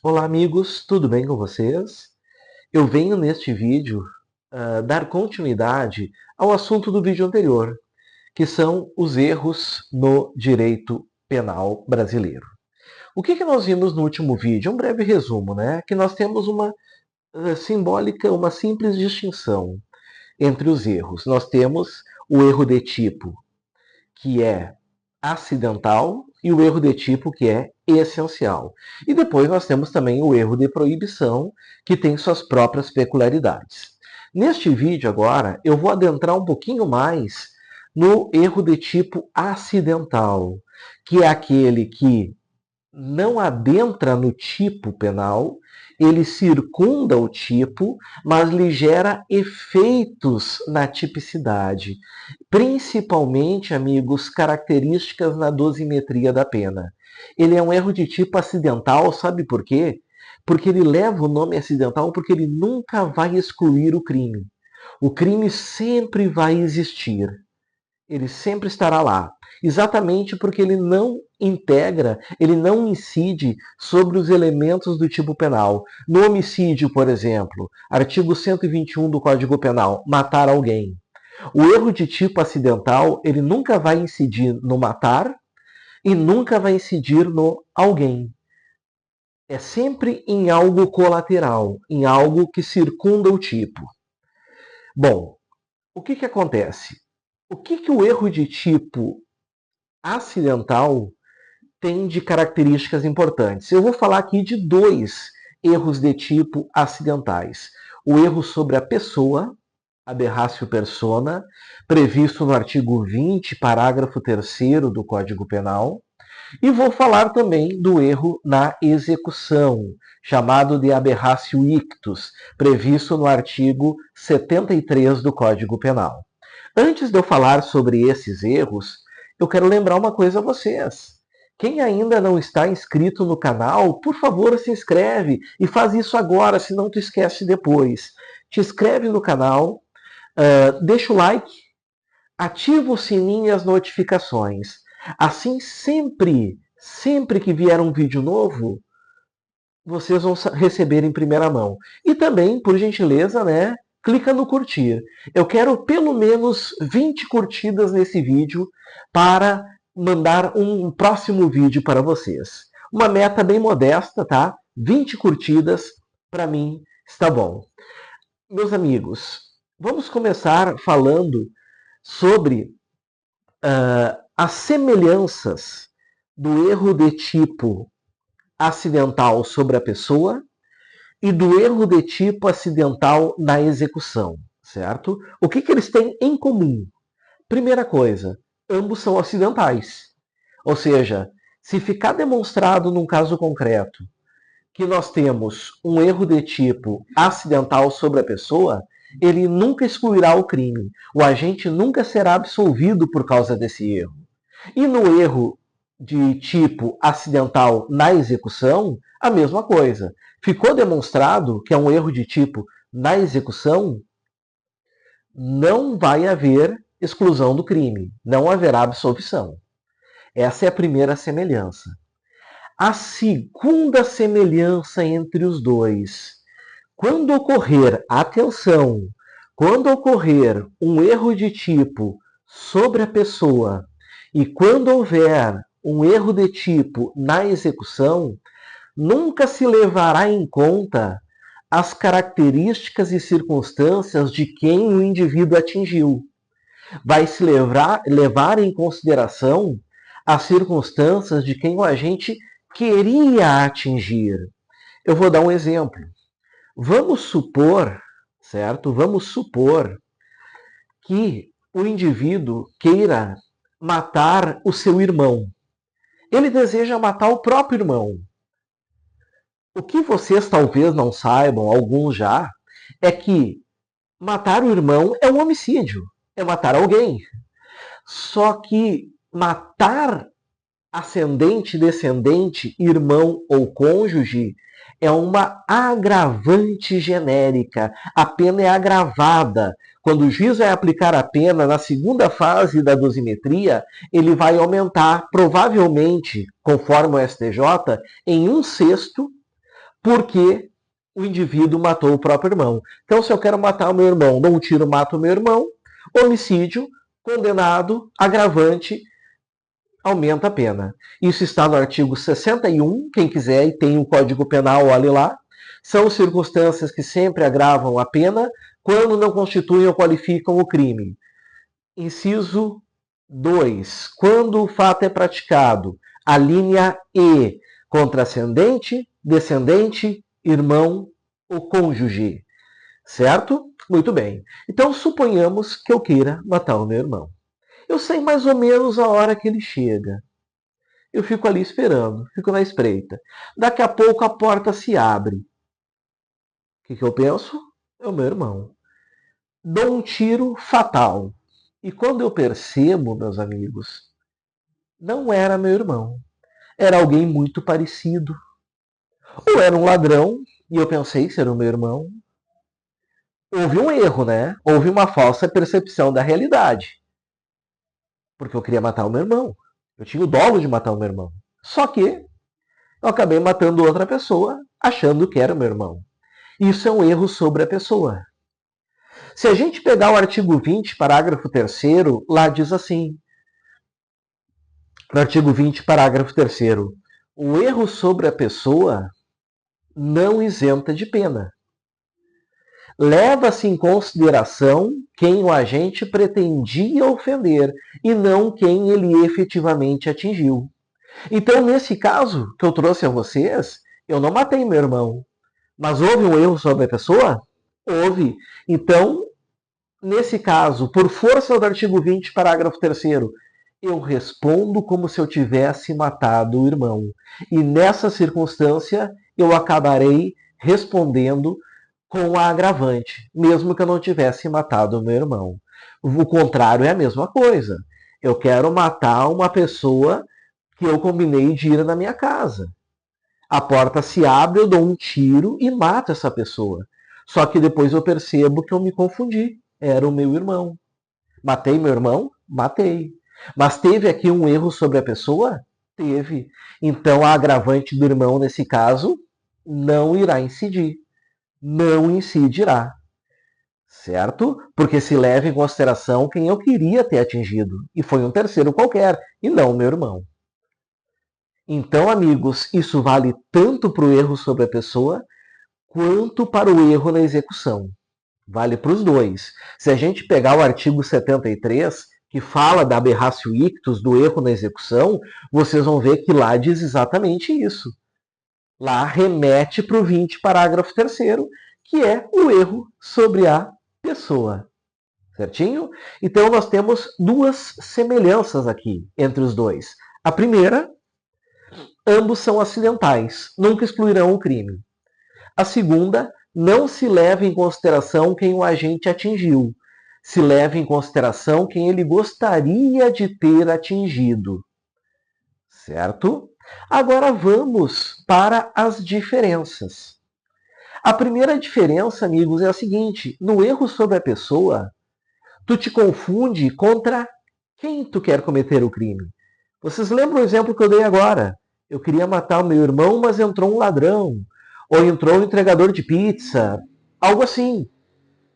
Olá amigos, tudo bem com vocês? Eu venho neste vídeo dar continuidade ao assunto do vídeo anterior, que são os erros no direito penal brasileiro. O que nós vimos no último vídeo? Um breve resumo, né? Que nós temos uma simbólica, uma simples distinção entre os erros. Nós temos o erro de tipo, que é acidental, e o erro de tipo, que é essencial. E depois nós temos também o erro de proibição, que tem suas próprias peculiaridades. Neste vídeo agora, eu vou adentrar um pouquinho mais no erro de tipo acidental, que é aquele que não adentra no tipo penal, ele circunda o tipo, mas lhe gera efeitos na tipicidade. Principalmente, amigos, características na dosimetria da pena. Ele é um erro de tipo acidental, sabe por quê? Porque ele leva o nome acidental porque ele nunca vai excluir o crime. O crime sempre vai existir. Ele sempre estará lá. Exatamente porque ele não integra, ele não incide sobre os elementos do tipo penal. No homicídio, por exemplo, artigo 121 do Código Penal, matar alguém. O erro de tipo acidental, ele nunca vai incidir no matar e nunca vai incidir no alguém. É sempre em algo colateral, em algo que circunda o tipo. Bom, o que acontece? O que o erro de tipo acidental tem de características importantes? Eu vou falar aqui de dois erros de tipo acidentais. O erro sobre a pessoa, aberratio persona, previsto no artigo 20, parágrafo 3º do Código Penal. E vou falar também do erro na execução, chamado de aberratio ictus, previsto no artigo 73 do Código Penal. Antes de eu falar sobre esses erros, eu quero lembrar uma coisa a vocês. Quem ainda não está inscrito no canal, por favor, se inscreve e faz isso agora, senão tu esquece depois. Te inscreve no canal, deixa o like, ativa o sininho e as notificações. Assim, sempre que vier um vídeo novo, vocês vão receber em primeira mão. E também, por gentileza, né, clica no curtir. Eu quero pelo menos 20 curtidas nesse vídeo para mandar um próximo vídeo para vocês. Uma meta bem modesta, tá? 20 curtidas, para mim, está bom. Meus amigos, vamos começar falando sobre as semelhanças do erro de tipo acidental sobre a pessoa e do erro de tipo acidental na execução, certo? O que eles têm em comum? Primeira coisa, ambos são acidentais. Ou seja, se ficar demonstrado num caso concreto que nós temos um erro de tipo acidental sobre a pessoa, ele nunca excluirá o crime. O agente nunca será absolvido por causa desse erro. E no erro de tipo acidental na execução, a mesma coisa. Ficou demonstrado que é um erro de tipo na execução, não vai haver exclusão do crime, não haverá absolvição. Essa é a primeira semelhança. A segunda semelhança entre os dois, quando ocorrer, atenção, quando ocorrer um erro de tipo sobre a pessoa e quando houver um erro de tipo na execução, nunca se levará em conta as características e circunstâncias de quem o indivíduo atingiu. Vai se levar em consideração as circunstâncias de quem o agente queria atingir. Eu vou dar um exemplo. Vamos supor, certo? Vamos supor que o indivíduo queira matar o seu irmão. Ele deseja matar o próprio irmão. O que vocês talvez não saibam, alguns já, é que matar o irmão é um homicídio, é matar alguém. Só que matar ascendente, descendente, irmão ou cônjuge é uma agravante genérica. A pena é agravada. Quando o juiz vai aplicar a pena na segunda fase da dosimetria, ele vai aumentar, provavelmente, conforme o STJ, em 1/6, porque o indivíduo matou o próprio irmão. Então, se eu quero matar o meu irmão, dou um tiro, mato o meu irmão, homicídio, condenado, agravante, aumenta a pena. Isso está no artigo 61, quem quiser, e tem o Código Penal, olhe lá. São circunstâncias que sempre agravam a pena quando não constituem ou qualificam o crime. Inciso 2. Quando o fato é praticado, a linha E, contra ascendente, descendente, irmão ou cônjuge. Certo? Muito bem. Então, suponhamos que eu queira matar o meu irmão. Eu sei mais ou menos a hora que ele chega. Eu fico ali esperando, fico na espreita. Daqui a pouco a porta se abre. O que eu penso? É o meu irmão. Dou um tiro fatal. E quando eu percebo, meus amigos, não era meu irmão. Era alguém muito parecido. Ou era um ladrão, e eu pensei ser o meu irmão. Houve um erro, né? Houve uma falsa percepção da realidade. Porque eu queria matar o meu irmão. Eu tinha o dolo de matar o meu irmão. Só que eu acabei matando outra pessoa, achando que era o meu irmão. Isso é um erro sobre a pessoa. Se a gente pegar o artigo 20, parágrafo 3º, lá diz assim, no artigo 20, parágrafo 3º, o erro sobre a pessoa não isenta de pena. Leva-se em consideração quem o agente pretendia ofender e não quem ele efetivamente atingiu. Então, nesse caso que eu trouxe a vocês, eu não matei meu irmão. Mas houve um erro sobre a pessoa? Houve. Então, nesse caso, por força do artigo 20, parágrafo 3º, eu respondo como se eu tivesse matado o irmão. E nessa circunstância, eu acabarei respondendo com a agravante, mesmo que eu não tivesse matado o meu irmão. O contrário é a mesma coisa. Eu quero matar uma pessoa que eu combinei de ir na minha casa. A porta se abre, eu dou um tiro e mato essa pessoa. Só que depois eu percebo que eu me confundi. Era o meu irmão. Matei meu irmão? Matei. Mas teve aqui um erro sobre a pessoa? Teve. Então a agravante do irmão, nesse caso, não irá incidir. Não incidirá. Certo? Porque se leva em consideração quem eu queria ter atingido. E foi um terceiro qualquer, e não meu irmão. Então, amigos, isso vale tanto para o erro sobre a pessoa, quanto para o erro na execução. Vale para os dois. Se a gente pegar o artigo 73, que fala da aberratio ictus, do erro na execução, vocês vão ver que lá diz exatamente isso. Lá remete para o 20, parágrafo 3º, que é o erro sobre a pessoa. Certinho? Então, nós temos duas semelhanças aqui entre os dois. A primeira, ambos são acidentais, nunca excluirão o crime. A segunda, não se leva em consideração quem o agente atingiu, se leva em consideração quem ele gostaria de ter atingido. Certo? Agora vamos para as diferenças. A primeira diferença, amigos, é a seguinte: no erro sobre a pessoa, tu te confunde contra quem tu quer cometer o crime. Vocês lembram o exemplo que eu dei agora? Eu queria matar o meu irmão, mas entrou um ladrão. Ou entrou um entregador de pizza. Algo assim.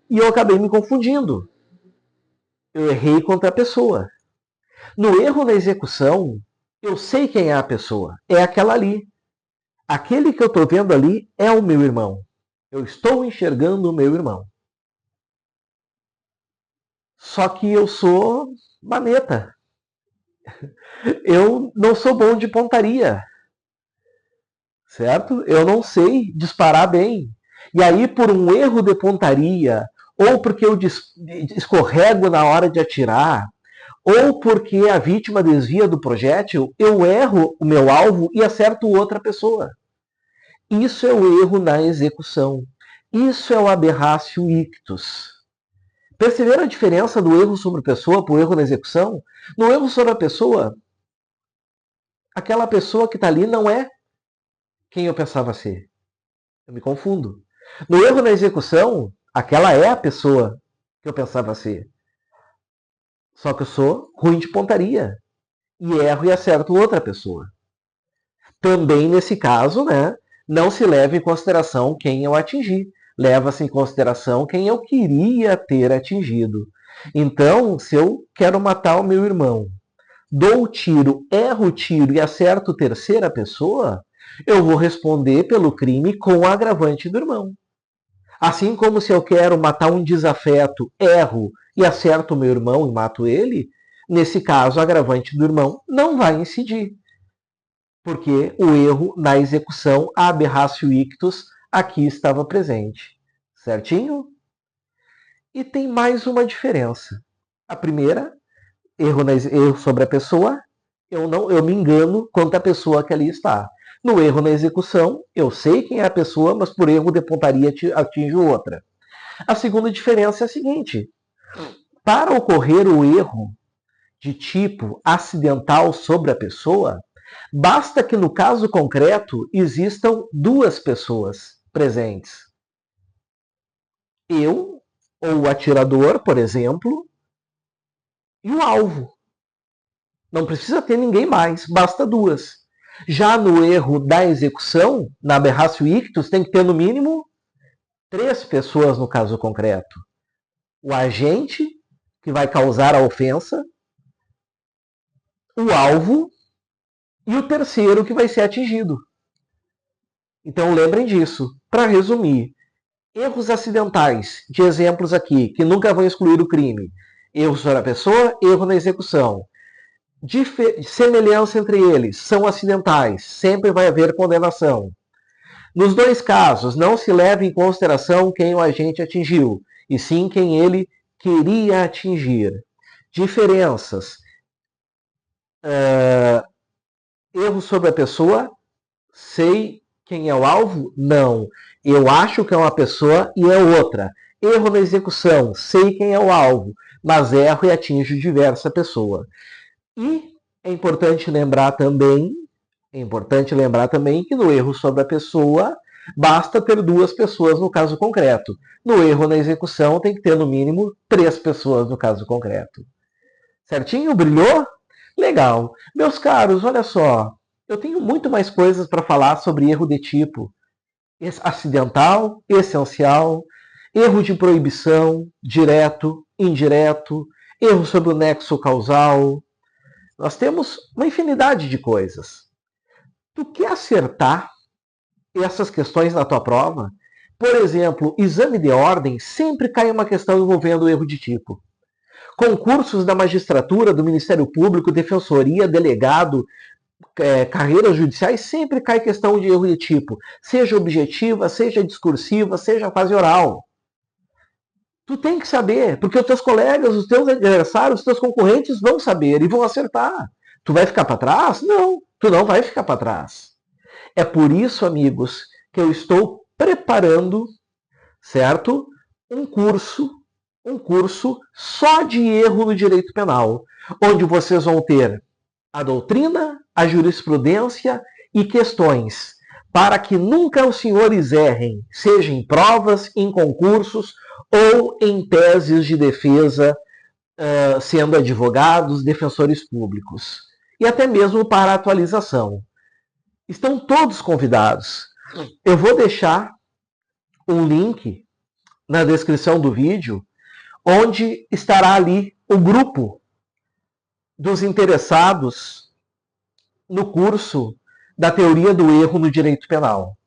E eu acabei me confundindo. Eu errei contra a pessoa. No erro na execução, eu sei quem é a pessoa. É aquela ali. Aquele que eu estou vendo ali é o meu irmão. Eu estou enxergando o meu irmão. Só que eu sou maneta. Eu não sou bom de pontaria. Certo? Eu não sei disparar bem. E aí, por um erro de pontaria, ou porque eu escorrego na hora de atirar, ou porque a vítima desvia do projétil, eu erro o meu alvo e acerto outra pessoa. Isso é o erro na execução. Isso é o aberratio ictus. Perceberam a diferença do erro sobre a pessoa para o erro na execução? No erro sobre a pessoa, aquela pessoa que está ali não é quem eu pensava ser. Eu me confundo. No erro na execução, aquela é a pessoa que eu pensava ser. Só que eu sou ruim de pontaria. E erro e acerto outra pessoa. Também nesse caso, né, não se leva em consideração quem eu atingi. Leva-se em consideração quem eu queria ter atingido. Então, se eu quero matar o meu irmão, dou o tiro, erro o tiro e acerto terceira pessoa, eu vou responder pelo crime com o agravante do irmão. Assim como se eu quero matar um desafeto, erro e acerto o meu irmão e mato ele, nesse caso, o agravante do irmão não vai incidir. Porque o erro na execução, a aberratio ictus, aqui estava presente. Certinho? E tem mais uma diferença. A primeira, erro sobre a pessoa, eu me engano quanto à pessoa que ali está. No erro na execução, eu sei quem é a pessoa, mas por erro de pontaria atinjo outra. A segunda diferença é a seguinte: para ocorrer o erro de tipo acidental sobre a pessoa, basta que no caso concreto existam duas pessoas presentes. Eu, ou o atirador, por exemplo, e o alvo. Não precisa ter ninguém mais, basta duas. Já no erro da execução, na aberratio ictus, tem que ter no mínimo 3 pessoas no caso concreto. O agente, que vai causar a ofensa, o alvo e o terceiro que vai ser atingido. Então lembrem disso. Para resumir, erros acidentais, de exemplos aqui, que nunca vão excluir o crime. Erro sobre a pessoa, erro na execução. Semelhança entre eles, são acidentais, sempre vai haver condenação. Nos dois casos, não se leva em consideração quem o agente atingiu, e sim quem ele queria atingir. Diferenças. Erro sobre a pessoa, sei quem é o alvo? Não. Eu acho que é uma pessoa e é outra. Erro na execução, sei quem é o alvo, mas erro e atinjo diversa pessoa. E é importante lembrar também que no erro sobre a pessoa, basta ter 2 pessoas no caso concreto. No erro na execução, tem que ter no mínimo 3 pessoas no caso concreto. Certinho? Brilhou? Legal. Meus caros, olha só. Eu tenho muito mais coisas para falar sobre erro de tipo acidental, essencial, erro de proibição, direto, indireto, erro sobre o nexo causal. Nós temos uma infinidade de coisas. Tu quer acertar essas questões na tua prova? Por exemplo, exame de ordem, sempre cai uma questão envolvendo o erro de tipo. Concursos da magistratura, do Ministério Público, defensoria, delegado, carreiras judiciais, sempre cai questão de erro de tipo. Seja objetiva, seja discursiva, seja quase oral. Tu tem que saber, porque os teus colegas, os teus adversários, os teus concorrentes vão saber e vão acertar. Tu vai ficar para trás? Não, tu não vai ficar para trás. É por isso, amigos, que eu estou preparando, certo? Um curso só de erro no direito penal, onde vocês vão ter a doutrina, a jurisprudência e questões, para que nunca os senhores errem, seja em provas, em concursos ou em teses de defesa, sendo advogados, defensores públicos, e até mesmo para atualização. Estão todos convidados. Eu vou deixar um link na descrição do vídeo, onde estará ali o grupo dos interessados no curso da teoria do erro no direito penal.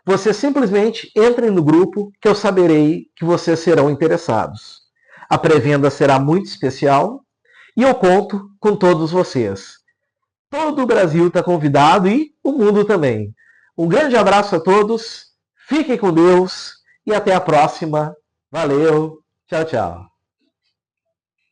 Vocês simplesmente entrem no grupo que eu saberei que vocês serão interessados. A pré-venda será muito especial e eu conto com todos vocês. Todo o Brasil está convidado e o mundo também. Um grande abraço a todos, fiquem com Deus e até a próxima. Valeu, tchau, tchau.